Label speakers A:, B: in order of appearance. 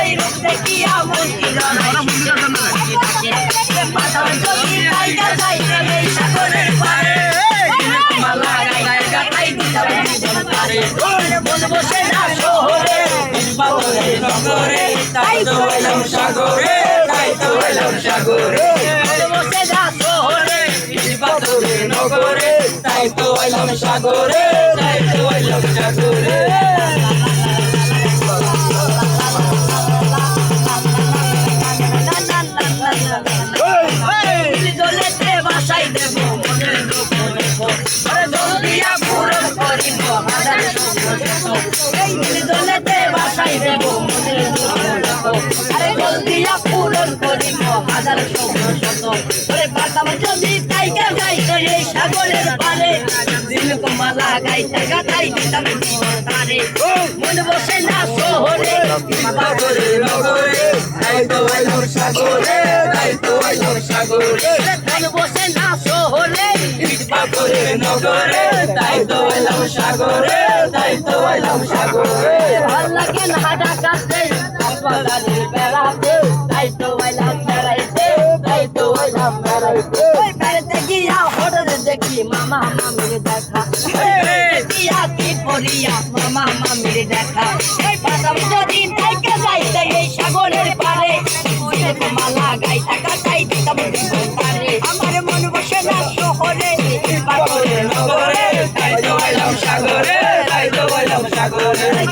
A: সেই রূপ দেখিয়া মন কি পাতাল যদি টাইগার যাইতে এই সাগরের পারে মালা গায়ে গাতাই দিতাম জীবন পারে মন বসে না শহরে বাবরে নগরে তাই তো এলাম সাগরে তাই তো এলাম সাগরে মন বসে না শহরে বাবরে নগরে তাই তো এলাম সাগরে তাই তো এলাম সাগরে দলেতে বাসাই দেব মনের দুঃখ আরে দল দিয়া পূরণ করিব হাজার এই দলেতে বাসাই দেব মনের দুঃখ আরে দল দিয়া পূরণ করিব হাজার আরে পাতাম যদি টাইগার যাইতে এই সাগরের পারে দিল কমালা গাইতে গাতাই দিতাম জীবন তারে মন বসে না শহরে বাবরে নগরে তাই তো এলাম সাগরে তাই তো এলাম সাগরে মন বসে না শহরে বাবরে নগরে তাই তো এলাম সাগরে তাই তো এলাম সাগরে ভাল লাগে না ঢাকাতে বাজারে বেড়াতে তাই তো এলাম বেড়াইতে তাই তো এলাম বেড়াইতে ওই বেড়াতে গিয়া হঠাৎ দেখি মামা মামির দেখা দিয়া কি পড়িয়া মামা মামির দেখা এই পাতাম যদি তাইকে যাইতে এই সাগরের পারে মালা গাইতে গাতাই দিতাম জীবন পারে আমার মন বসে না শহরে বাবরে নগরে তাই তো এলাম সাগরে তাই তো এলাম সাগরে